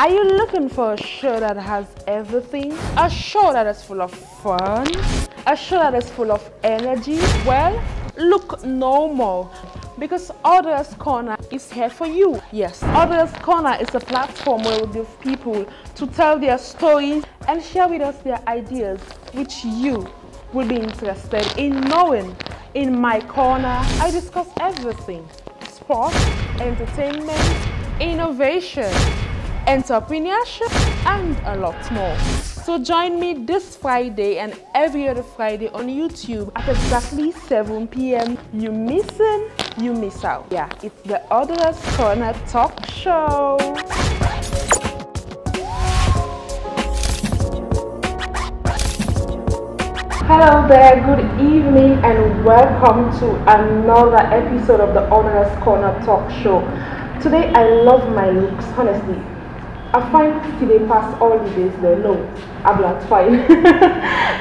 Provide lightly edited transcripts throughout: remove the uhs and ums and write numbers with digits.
Are you looking for a show that has everything? A show that is full of fun? A show that is full of energy? Well, look no more, because Audra'S Corner is here for you. Yes, Audra'S Corner is a platform where we give people to tell their stories and share with us their ideas, which you will be interested in knowing. In my corner, I discuss everything: sport, entertainment, innovation, entrepreneurship, and a lot more. So join me this Friday and every other Friday on YouTube at exactly 7 p.m. You missing, you miss out. Yeah, it's the Audra'S Corner talk show. Hello there, good evening and welcome to another episode of the Audra'S Corner talk show. Today I love my looks, honestly. I find today past all the days there. No, I'm not fine.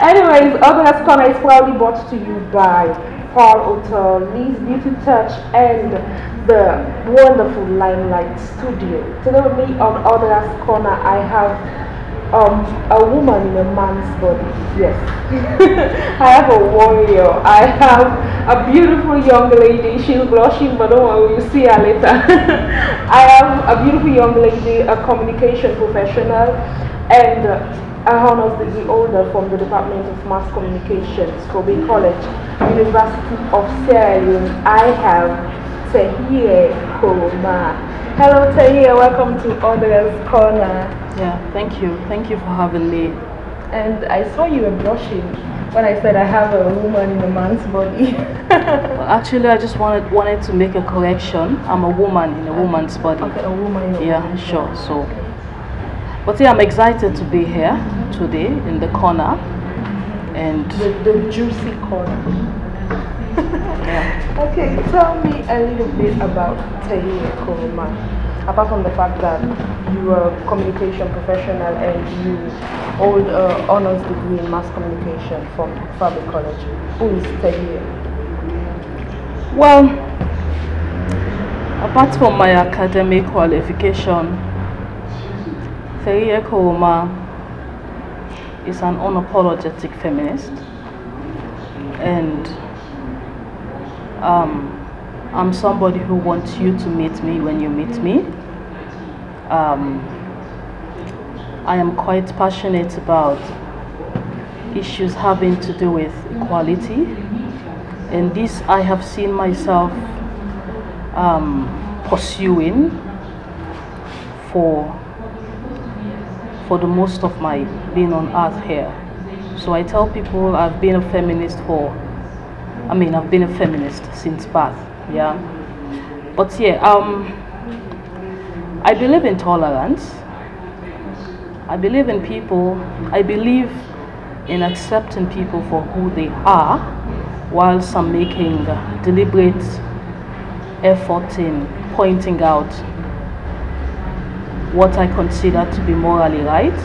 Anyways, Audra'S Corner is proudly brought to you by Paul Hotel, Lee's Beauty Touch, and the wonderful Limelight Studio. Today with me on Audra'S Corner, I have a woman in a man's body. Yes. I have a warrior. I have a beautiful young lady. She's blushing, but don't worry, we'll see her later. I have a beautiful young lady, a communication professional, and a honors degree holder from the Department of Mass Communications, Kobe College, University of Sierra Leone. I have Theriyeh Koroma. Hello Theriyeh, welcome to Audra'S Corner. Yeah, thank you. Thank you for having me. And I saw you were blushing when I said I have a woman in a man's body. Well, actually, I just wanted to make a correction. I'm a woman in a woman's body. Okay, a woman in a woman's body. Sure. So, but yeah, I'm excited to be here today in the corner, and the juicy corner. Yeah. Okay, tell me a little bit about Theriyeh Koroma. Apart from the fact that you are a communication professional and you hold an honors degree in mass communication from Fabric College, who is Theriyeh? Well, apart from my academic qualification, Theriyeh Koroma is an unapologetic feminist, and I'm somebody who wants you to meet me when you meet me. I am quite passionate about issues having to do with equality, and this I have seen myself pursuing for the most of my being on earth here. So I tell people I've been a feminist I've been a feminist since birth, yeah. But yeah, I believe in tolerance. I believe in people. I believe in accepting people for who they are, whilst I'm making deliberate effort in pointing out what I consider to be morally right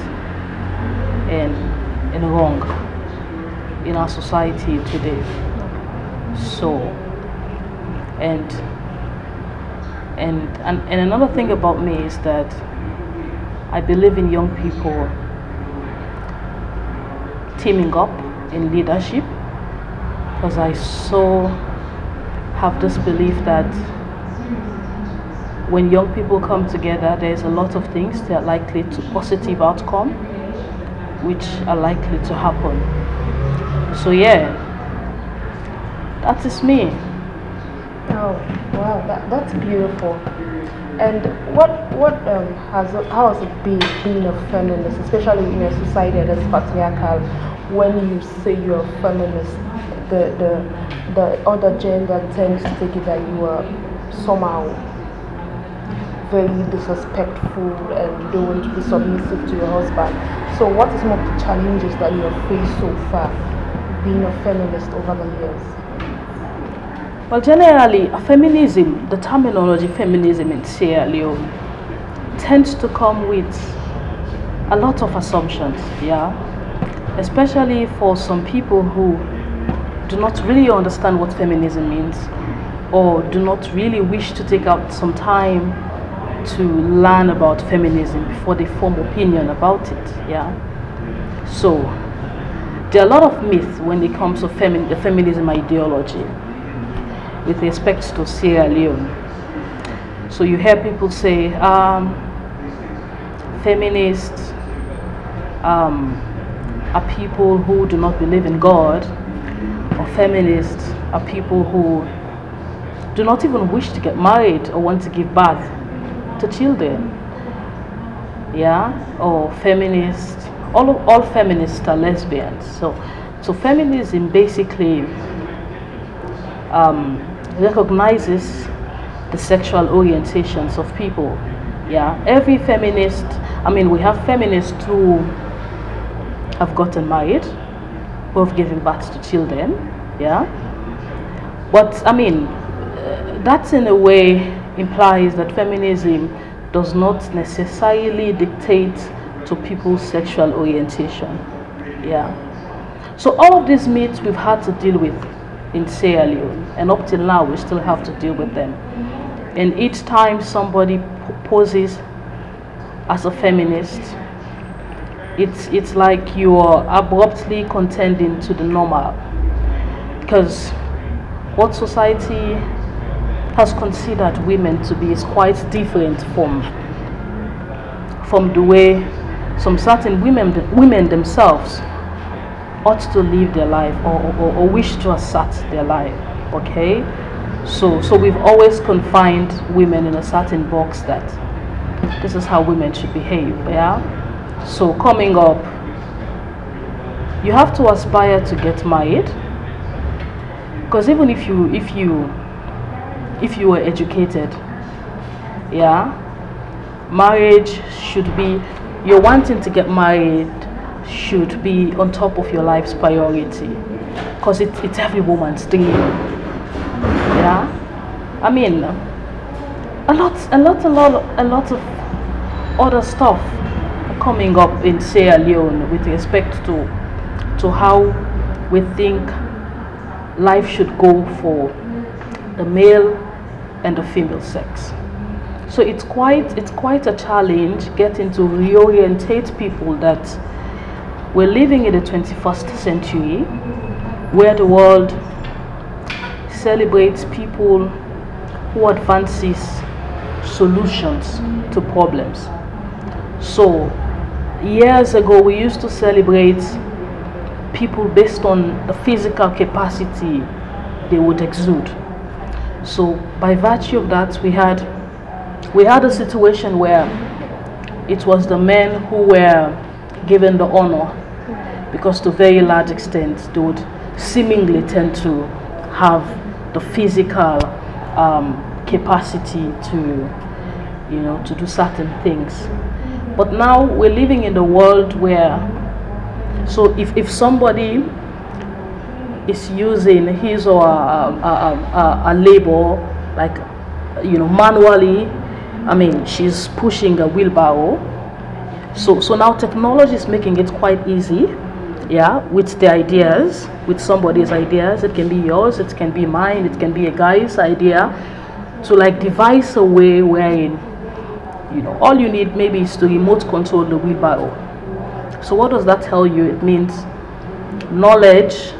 and wrong in our society today. So, and another thing about me is that I believe in young people teaming up in leadership, because I so have this belief that when young people come together, there's a lot of things that are likely to positive outcome, which are likely to happen. So yeah, that is me. Oh wow, that's beautiful. And how has it been being a feminist, especially in a society that's patriarchal? When you say you're a feminist, the other gender tends to take it that you are somehow very disrespectful and you don't want to be submissive to your husband. So what is some of the challenges that you have faced so far being a feminist over the years? Well, generally, feminism, the terminology feminism in Sierra Leone, tends to come with a lot of assumptions, yeah? Especially for some people who do not really understand what feminism means, or do not really wish to take out some time to learn about feminism before they form opinion about it. Yeah. So there are a lot of myths when it comes to the feminism ideology with respect to Sierra Leone. So you hear people say feminists are people who do not believe in God, or feminists are people who do not even wish to get married or want to give birth to children. Yeah, or feminists, all feminists are lesbians. So feminism basically recognizes the sexual orientations of people. Yeah, every feminist, I mean, we have feminists who have gotten married, who have given birth to children. Yeah, but I mean, that in a way implies that feminism does not necessarily dictate to people's sexual orientation. Yeah. So all of these myths we've had to deal with in Sierra Leone, and up till now we still have to deal with them. And each time somebody poses as a feminist, it's like you are abruptly contending to the normal, because what society has considered women to be is quite different from the way some certain women themselves ought to live their life, or wish to assert their life. Okay, so we've always confined women in a certain box that this is how women should behave. Yeah. So coming up, you have to aspire to get married, because even if you were educated, yeah, marriage should be, you're wanting to get married should be on top of your life's priority, because it's every woman's dream. Yeah, I mean, a lot of other stuff coming up in Sierra Leone with respect to how we think life should go for the male and the female sex. So it's quite a challenge getting to reorientate people that we're living in the 21st century, where the world celebrates people who advances solutions to problems. So years ago we used to celebrate people based on the physical capacity they would exude. So by virtue of that, we had a situation where it was the men who were given the honor, because to a very large extent they would seemingly tend to have the physical capacity to do certain things. But now we're living in the world where, so if somebody is using his or a labor, like, manually, I mean, she's pushing a wheelbarrow. So now technology is making it quite easy, yeah, with the ideas, with somebody's ideas. It can be yours, it can be mine, it can be a guy's idea, to like devise a way wherein, all you need maybe is to remote control the wheelbarrow. So what does that tell you? It means knowledge,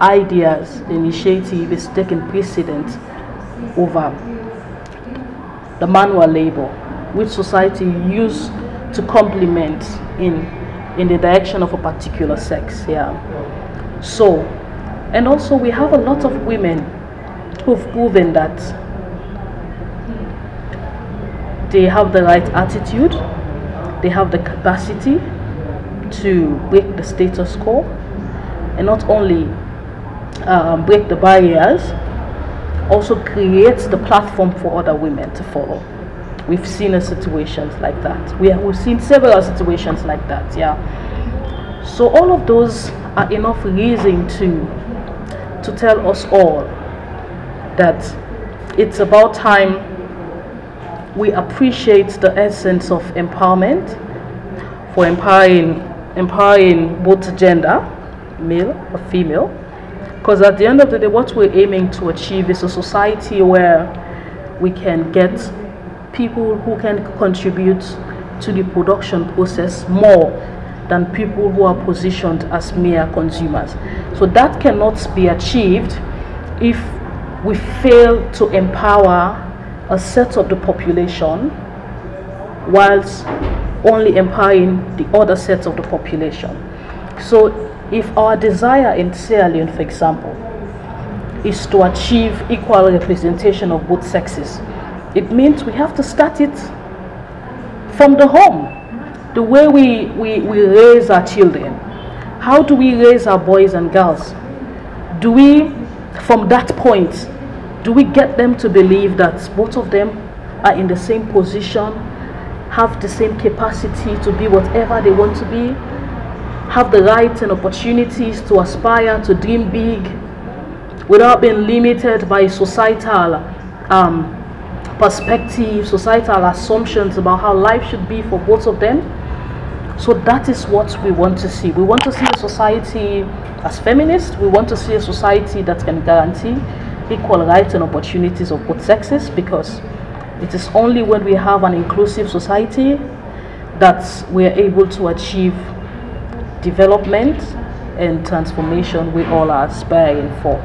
ideas, initiative is taking precedence over the manual labor, which society used to complement in the direction of a particular sex. Yeah. So, and also we have a lot of women who've proven that they have the right attitude, they have the capacity to break the status quo, and not only break the barriers, also creates the platform for other women to follow. We've seen situations like that. We've seen several situations like that. Yeah. So all of those are enough reason to tell us all that it's about time we appreciate the essence of empowerment, for empowering both gender, male or female. Because at the end of the day, what we're aiming to achieve is a society where we can get people who can contribute to the production process more than people who are positioned as mere consumers. So that cannot be achieved if we fail to empower a set of the population whilst only empowering the other sets of the population. So if our desire in Sierra Leone, for example, is to achieve equal representation of both sexes, it means we have to start it from the home. The way we raise our children. How do we raise our boys and girls? Do we, from that point, do we get them to believe that both of them are in the same position, have the same capacity to be whatever they want to be, have the rights and opportunities to aspire, to dream big, without being limited by societal perspective, societal assumptions about how life should be for both of them? So that is what we want to see. We want to see a society as feminists. We want to see a society that can guarantee equal rights and opportunities of both sexes, because it is only when we have an inclusive society that we are able to achieve development and transformation we all are aspiring for.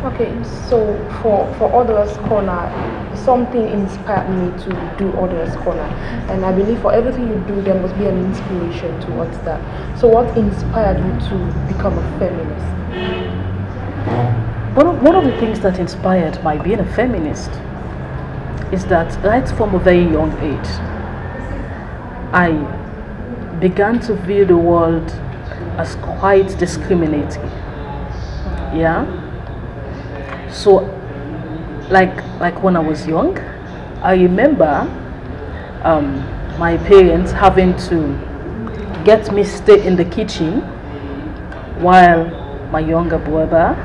Okay, so for Audra'S Corner, something inspired me to do Audra'S Corner, and I believe for everything you do there must be an inspiration towards that. So what inspired you to become a feminist? One of the things that inspired my being a feminist is that right from a very young age, I began to view the world as quite discriminatory. Yeah. So, like when I was young, I remember my parents having to get me stay in the kitchen while my younger brother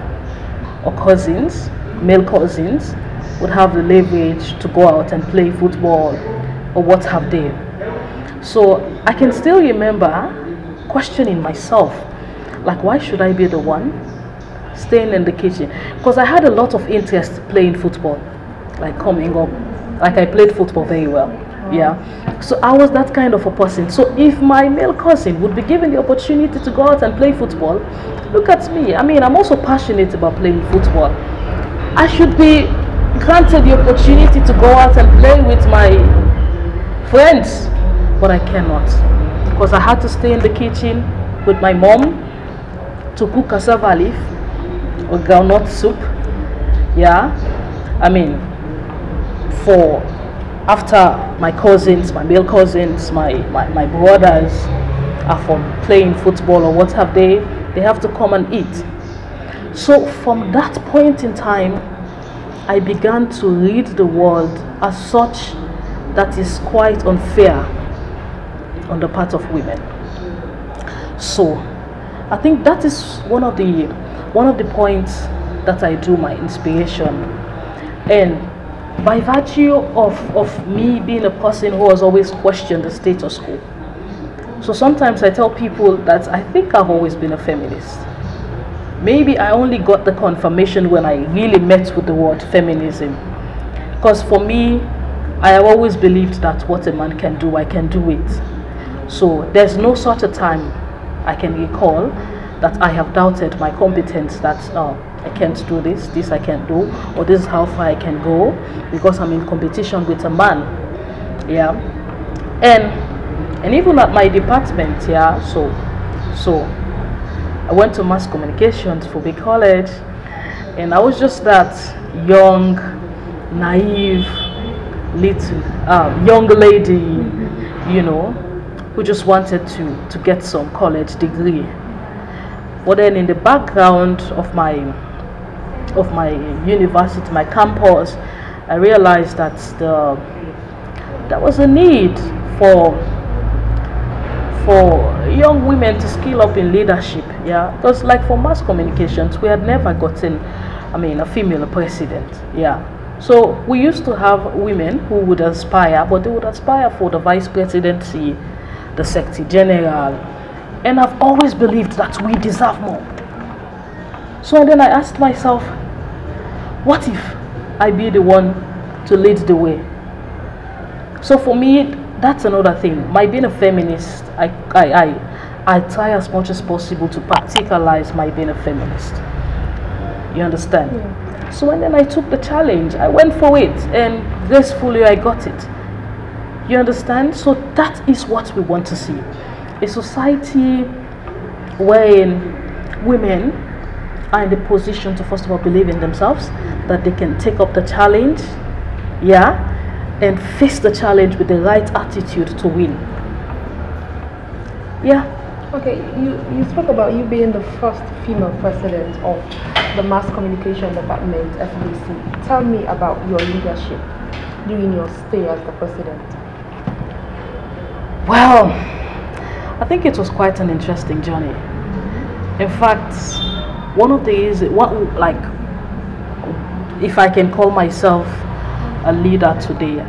or cousins, male cousins, would have the leverage to go out and play football or what have they. So I can still remember questioning myself, like, why should I be the one staying in the kitchen? Because I had a lot of interest playing football, like coming up, like I played football very well. Yeah, so I was that kind of a person. So if my male cousin would be given the opportunity to go out and play football, look at me. I mean, I'm also passionate about playing football. I should be granted the opportunity to go out and play with my friends, but I cannot, because I had to stay in the kitchen with my mom to cook cassava leaf or groundnut soup. Yeah, I mean, for after my cousins, my male cousins, my brothers are from playing football or what have they have to come and eat. So from that point in time, I began to read the world as such that is quite unfair on the part of women. So I think that is one of the points that I do my inspiration. And by virtue of me being a person who has always questioned the status quo, so sometimes I tell people that I think I've always been a feminist. Maybe I only got the confirmation when I really met with the word feminism. Because for me, I have always believed that what a man can do, I can do it. So there's no such a time I can recall that I have doubted my competence, that I can't do this I can't do, or this is how far I can go because I'm in competition with a man. Yeah. And even at my department, yeah, so I went to mass communications for big college, and I was just that young, naive, little young lady, you know, who just wanted to get some college degree. But then in the background of my university, my campus, I realized that there was a need for young women to skill up in leadership. Yeah, because like for mass communications, we had never gotten, I mean, a female president. Yeah, so we used to have women who would aspire, but they would aspire for the vice presidency, the secretary general, and I've always believed that we deserve more. So then I asked myself, what if I be the one to lead the way? So for me, that's another thing. My being a feminist, I try as much as possible to practicalize my being a feminist. You understand? Yeah. So and then I took the challenge. I went for it, and gracefully I got it. You understand? So that is what we want to see. A society wherein women are in the position to first of all believe in themselves, that they can take up the challenge, yeah, and face the challenge with the right attitude to win. Yeah. Okay, you spoke about you being the first female president of the Mass Communication Department, FBC. Tell me about your leadership during your stay as the president. Well, I think it was quite an interesting journey. In fact, one of the if I can call myself a leader today,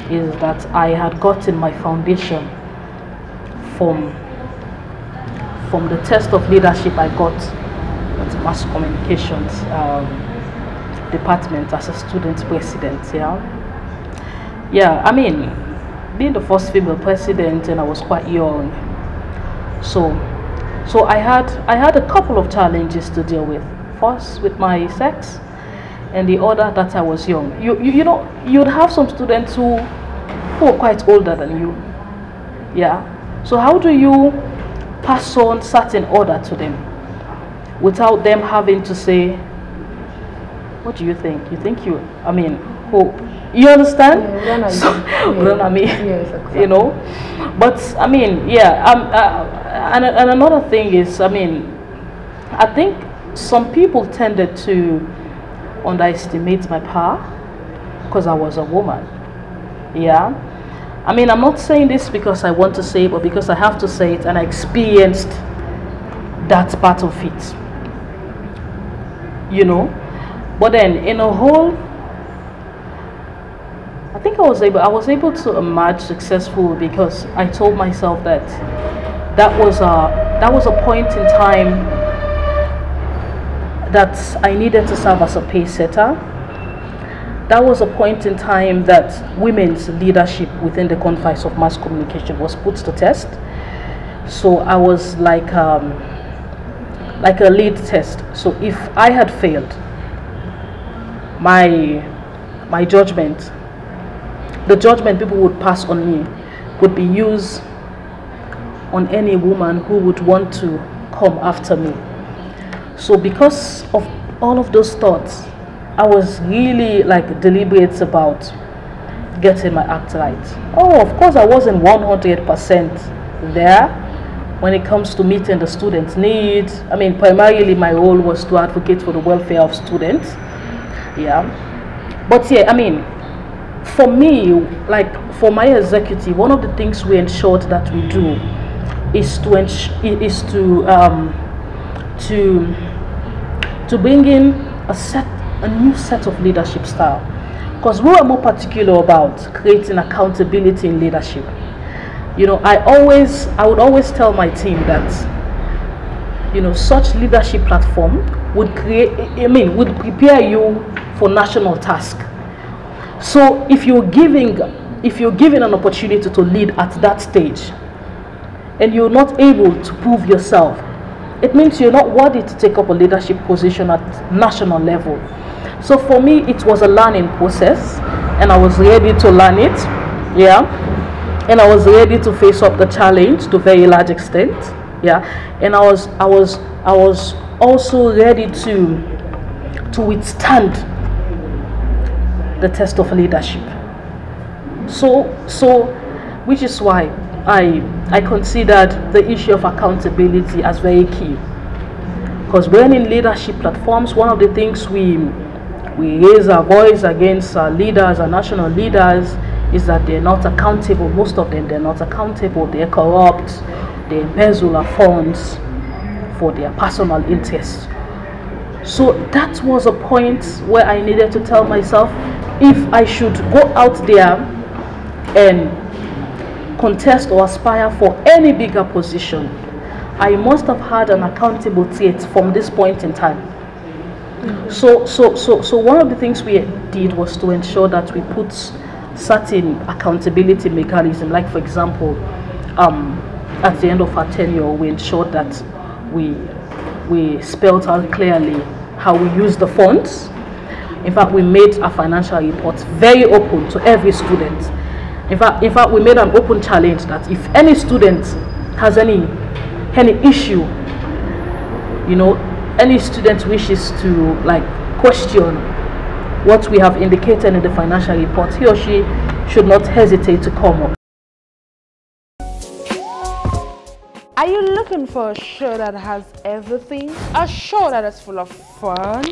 is that I had gotten my foundation from the test of leadership I got at the Mass Communications Department as a student president. Yeah, I mean, being the first female president, and I was quite young, so I had a couple of challenges to deal with. First, with my sex, and the other that I was young. You know, you'd have some students who are quite older than you. Yeah. So how do you pass on certain order to them without them having to say, what do you think? You think you, I mean, who? You understand? Yeah, yes, exactly. You know? But, I mean, yeah, and another thing is, I mean, I think some people tended to underestimate my power because I was a woman. Yeah. I mean, I'm not saying this because I want to say it, but because I have to say it, and I experienced that part of it. You know? But then, in a whole, I think I was able to emerge successful because I told myself that that was a point in time that I needed to serve as a pace setter. That was a point in time that women's leadership within the confines of mass communication was put to test. So I was like a lead test. So if I had failed, my judgment, the judgment people would pass on me, would be used on any woman who would want to come after me. So because of all of those thoughts, I was really like deliberate about getting my act right. Oh, of course I wasn't 100% there when it comes to meeting the students' needs. I mean, primarily my role was to advocate for the welfare of students. Yeah. But yeah, I mean, for me, like for my executive, one of the things we ensured that we do is to bring in a new set of leadership style, because we were more particular about creating accountability in leadership. You know, I would always tell my team that, you know, such leadership platform would prepare you for national task. So if you're given an opportunity to lead at that stage and you're not able to prove yourself, it means you're not worthy to take up a leadership position at national level. So for me, it was a learning process, and I was ready to learn it, yeah, and I was ready to face up the challenge to a very large extent, yeah, and I was also ready to withstand the test of leadership. So which is why I considered the issue of accountability as very key, because when in leadership platforms, one of the things we raise our voice against our leaders, our national leaders, is that they're not accountable. Most of them, they're not accountable. They're corrupt. They embezzle our funds for their personal interests. So that was a point where I needed to tell myself, if I should go out there and contest or aspire for any bigger position, I must have had an accountable trait from this point in time. So one of the things we did was to ensure that we put certain accountability mechanism. Like for example, at the end of our tenure, we ensured that we spelled out clearly how we use the funds. In fact, we made a financial report very open to every student. In fact, we made an open challenge that if any student has any issue, you know, any student wishes to like question what we have indicated in the financial report, he or she should not hesitate to come up. Are you looking for a show that has everything? A show that is full of fun?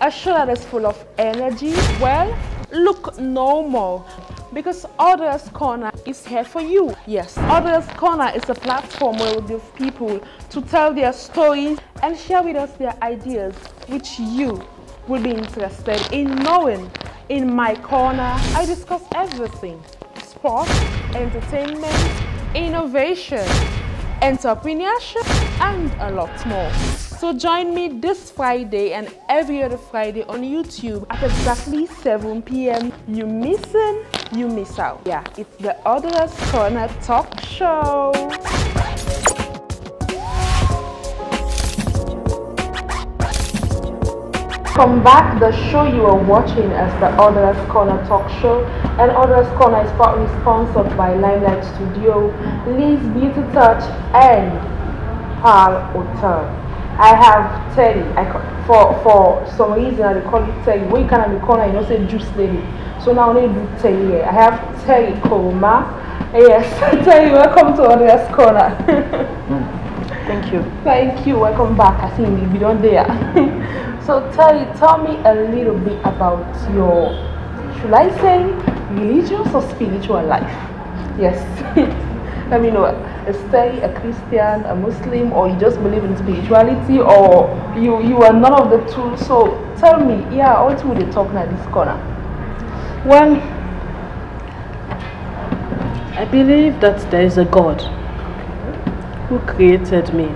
A show that is full of energy? Well, look no more, because Audra'S Corner is here for you. Yes, Audra'S Corner is a platform where we give people to tell their stories and share with us their ideas, which you will be interested in knowing. In my corner, I discuss everything: sports, entertainment, innovation, entrepreneurship, and a lot more. So join me this Friday and every other Friday on YouTube at exactly 7 p.m. You miss in, you miss out. Yeah, it's the Audra'S Corner talk show. Welcome back. The show you are watching is the Audra'S Corner talk show, and Audra'S Corner is partly sponsored by Limelight Studio, Lee's Beauty Touch, and Pal Hotel. I have Teddy. For some reason I call it Teddy. When you can have the corner, you know, say juice lady. So now I do Teddy. I have Theriyeh Koroma. Yes, Teddy, welcome to Audra'S Corner. Thank you. Thank you. Welcome back. I think we don't there. So Teddy, tell me a little bit about your, should I say, religious or spiritual life? Yes. Let me know. Is Teddy a Christian, a Muslim, or you just believe in spirituality, or you are none of the two? So tell me, yeah, what would they talk now this corner? Well, I believe that there is a God who created me.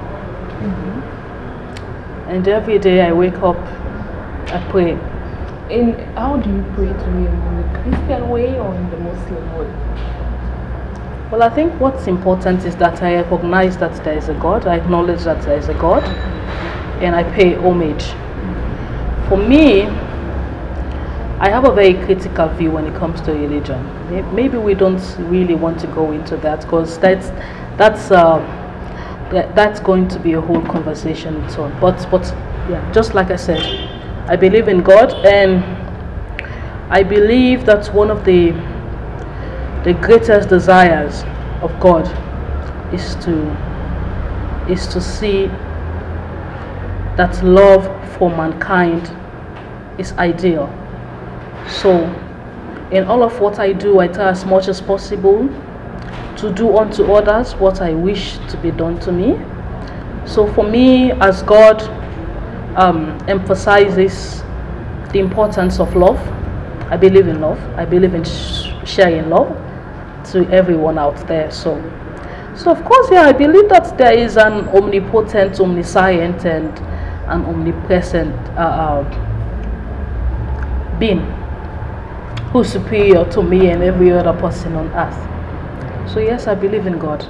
And every day I wake up, I pray. In how do you pray to him? In the Christian way or in the Muslim way? Well, I think what's important is that I recognize that there is a God, I acknowledge that there is a God, and I pay homage. For me, I have a very critical view when it comes to religion. Maybe we don't really want to go into that, because that's going to be a whole conversation and so on. But yeah, just like I said, I believe in God, and I believe that one of the greatest desires of God is to see that love for mankind is ideal. So in all of what I do, I try as much as possible to do unto others what I wish to be done to me. So for me, as God emphasizes the importance of love, I believe in love. I believe in sharing love to everyone out there. So of course, yeah, I believe that there is an omnipotent, omniscient, and an omnipresent being who's superior to me and every other person on earth. So yes, I believe in God.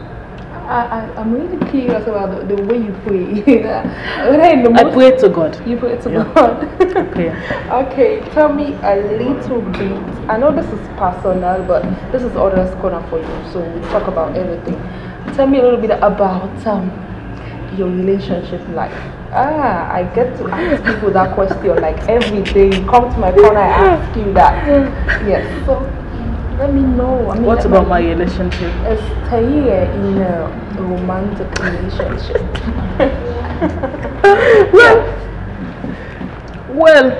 I'm really curious about the way you pray. I pray to God. You pray to God. Okay. Okay, tell me a little bit. I know this is personal, but this is Audra'S Corner for you, so we talk about everything. Tell me a little bit about your relationship life. I get to ask people that question like every day. You come to my corner, I ask you that. Yes, so let me know. I mean, what about my relationship? Is Theriyeh in a romantic relationship? Well,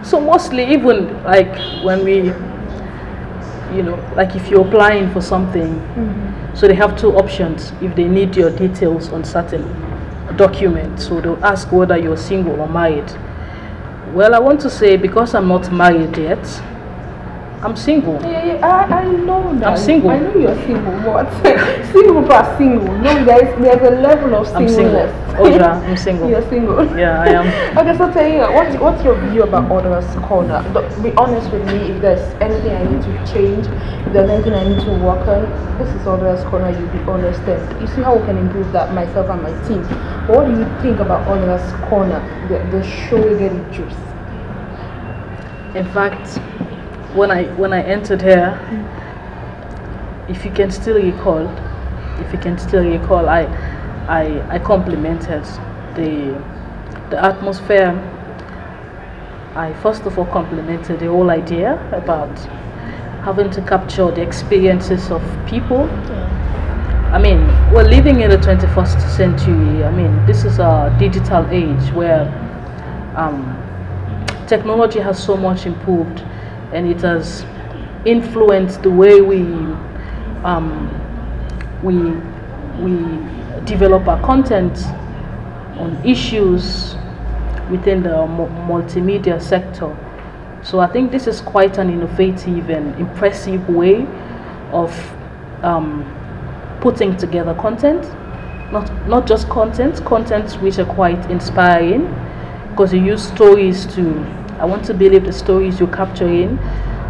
so mostly, even like when we, you know, like if you're applying for something, so they have two options if they need your details on certain documents. So they'll ask whether you're single or married. Well, I want to say, because I'm not married yet, I'm single. Yeah, I know that. I'm single. I know you're single. What? Single but single. No, there's a level of I'm singleness. single. Audra, I'm single. You're single. Yeah, I am. Okay, so Theriyeh, what's your view about Audra'S Corner? Be honest with me. If there's anything I need to change, if there's anything I need to work on, this is Audra'S Corner. You be honest, and you see how we can improve that, myself and my team. But what do you think about Audra'S Corner? The show we get it juice. In fact, when I entered here, if you can still recall, I complimented the atmosphere. I first of all complimented the whole idea about having to capture the experiences of people. I mean, we're living in the 21st century. I mean, this is a digital age where technology has so much improved, and it has influenced the way we develop our content on issues within the multimedia sector. So I think this is quite an innovative and impressive way of putting together content, not just contents which are quite inspiring, because you use stories to, I want to believe the stories you're capturing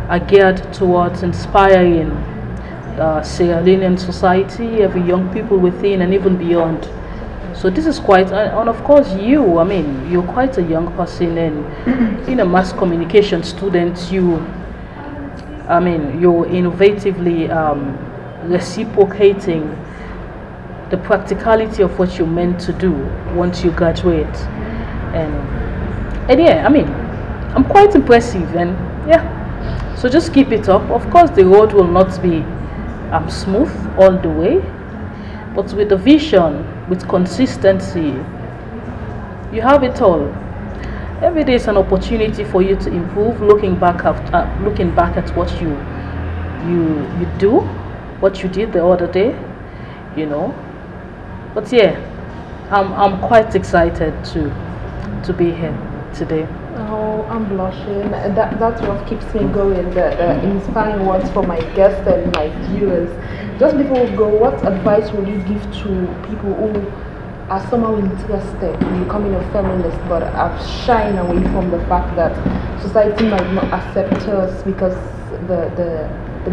are geared towards inspiring Sierra Leonean society, every young people within and even beyond. So this is quite, and of course you, I mean, you're quite a young person and in a mass communication student, you're innovatively reciprocating the practicality of what you're meant to do once you graduate. And yeah, I mean, I'm quite impressive, and yeah, so just keep it up. Of course the road will not be smooth all the way, but with the vision, with consistency, you have it all. Every day is an opportunity for you to improve, looking back at what you do, what you did the other day, you know. But yeah, I'm quite excited to be here today. Oh, I'm blushing. That's what keeps me going, the inspiring words for my guests and my viewers. Just before we go, what advice would you give to people who are somehow interested in becoming a feminist but are shying away from the fact that society might not accept us because the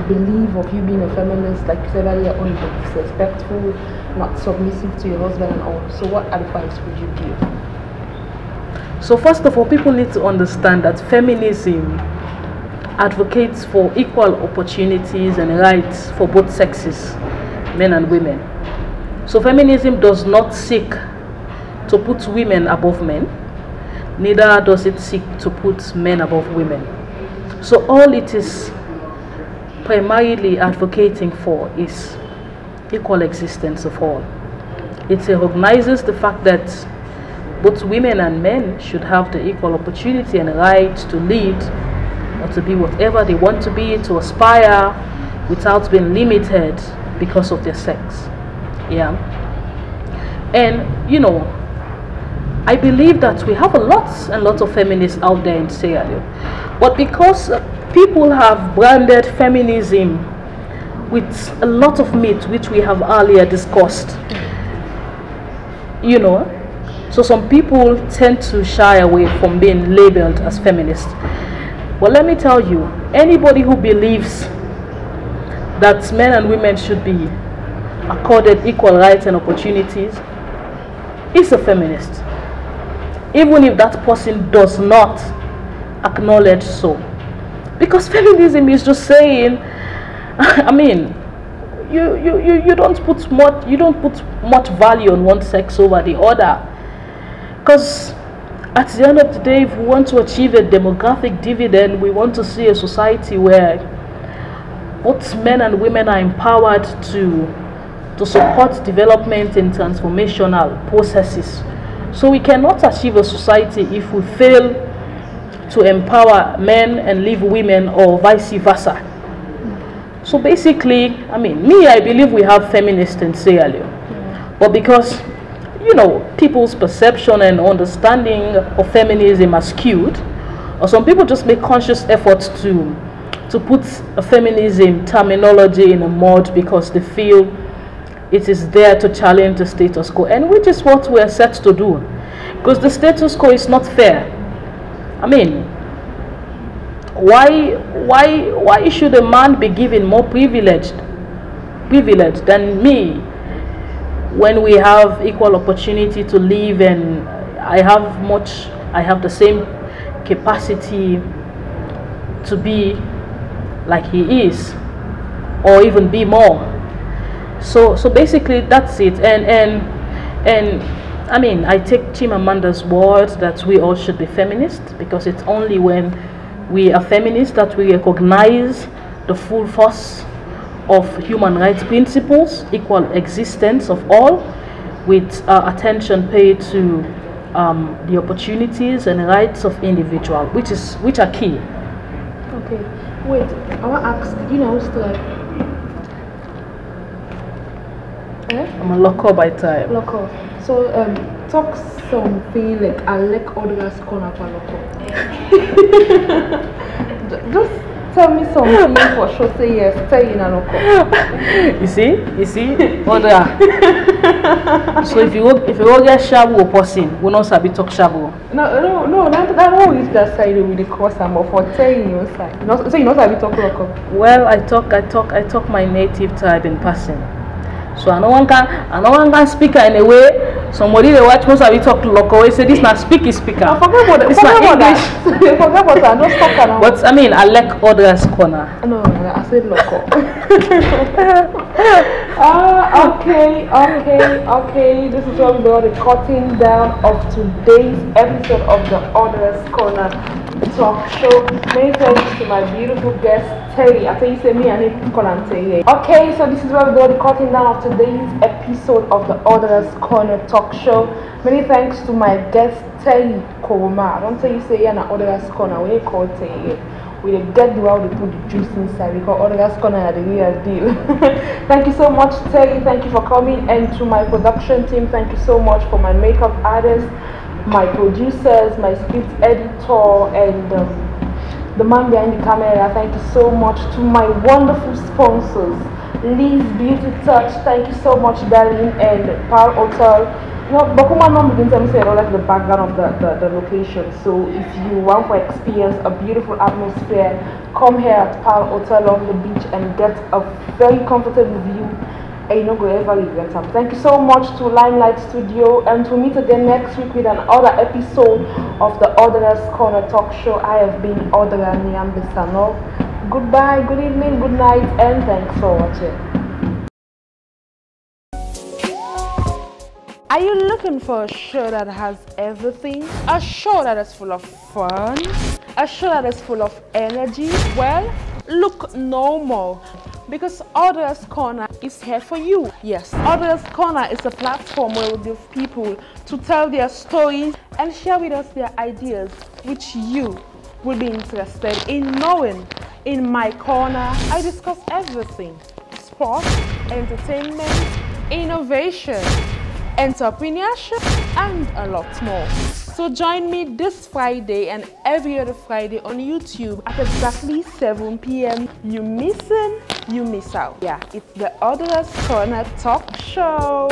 belief of you being a feminist, like you said earlier on, is disrespectful, not submissive to your husband and all. So what advice would you give? So first of all, people need to understand that feminism advocates for equal opportunities and rights for both sexes, men and women. So feminism does not seek to put women above men, neither does it seek to put men above women. So all it is primarily advocating for is equal existence of all. It recognizes the fact that both women and men should have the equal opportunity and right to lead or to be whatever they want to be, to aspire without being limited because of their sex. Yeah. And you know, I believe that we have a lot of feminists out there in Sierra Leone, but because people have branded feminism with a lot of myth which we have earlier discussed, you know, so some people tend to shy away from being labeled as feminist. Well, let me tell you, anybody who believes that men and women should be accorded equal rights and opportunities is a feminist, even if that person does not acknowledge so. Because feminism is just saying, I mean, you don't put much value on one sex over the other. Because at the end of the day, if we want to achieve a demographic dividend, we want to see a society where both men and women are empowered to support development in transformational processes. So we cannot achieve a society if we fail to empower men and leave women, or vice versa. So basically, I mean, I believe we have feminists in Sierra Leone, but because, you know, people's perception and understanding of feminism are skewed, or some people just make conscious efforts to to put a feminism terminology in a mud because they feel it is there to challenge the status quo, and which is what we are set to do, because the status quo is not fair. I mean, why should a man be given more privilege than me when we have equal opportunity to live, and I have the same capacity to be like he is, or even be more. So basically that's it. And I mean, I take Chimamanda's word that we all should be feminists, because it's only when we are feminists that we recognize the full force of human rights principles, equal existence of all, with attention paid to the opportunities and rights of individuals, which are key. Okay, wait, I want to ask, you know, I'm a local by time. Local. So, talk something like I like Audra'S Corner for local. Just tell me something for sure. Say yes. Stay in a local. You see, Audra. So if you go get shabu person, we not sabi talk shabu. No. That won't reach that side with the course. I'm for saying your side. So you know sabi talk local. Well, I talk my native tribe in person. So I no one can speak in a way. Somebody they watch most of you talk local. They say this not speaker. I forget about that. Forget about that. Forget about that. Don't talk around. But I mean, I like Audra'S Corner. No, I said local. Okay. This is where we got the cutting down of today's episode of the Audra'S Corner talk show. Many thanks to my beautiful guest Theriyeh. I think you say me and him call him Theriyeh. Okay, so this is where we got the cutting down of today's episode of the Audra'S Corner talk show. Many thanks to my guest Theriyeh Koroma. I don't say you say you're an Audra'S Corner. We call Theriyeh. We get the way they put the juice inside. We call Audra'S Corner the real deal. Thank you so much, Theriyeh. Thank you for coming. And to my production team, thank you so much for my makeup artist, my producers, my script editor, and the man behind the camera. Thank you so much. To my wonderful sponsors, Lee's Beauty Touch, thank you so much, darling, and Pearl Hotel. No, Bakuma mom didn't tell me say I don't like the background of the location. So if you want to experience a beautiful atmosphere, come here at Pearl Hotel on the beach and get a very comfortable view. And you know, go ever regret them. Thank you so much to Limelight Studio, and to meet again next week with another episode of the Audra'S Corner talk show. I have been Audra Niambisano. Goodbye, good evening, good night, and thanks for watching. Are you looking for a show that has everything? A show that is full of fun? A show that is full of energy? Well, look no more, because Audra'S Corner is here for you. Yes, Audra'S Corner is a platform where we give people to tell their stories and share with us their ideas, which you will be interested in knowing. In my corner, I discuss everything: sports, entertainment, innovation, entrepreneurship, and a lot more. So join me this Friday and every other Friday on YouTube at exactly 7 p.m. You miss out. Yeah, it's the Audra'S Corner talk show.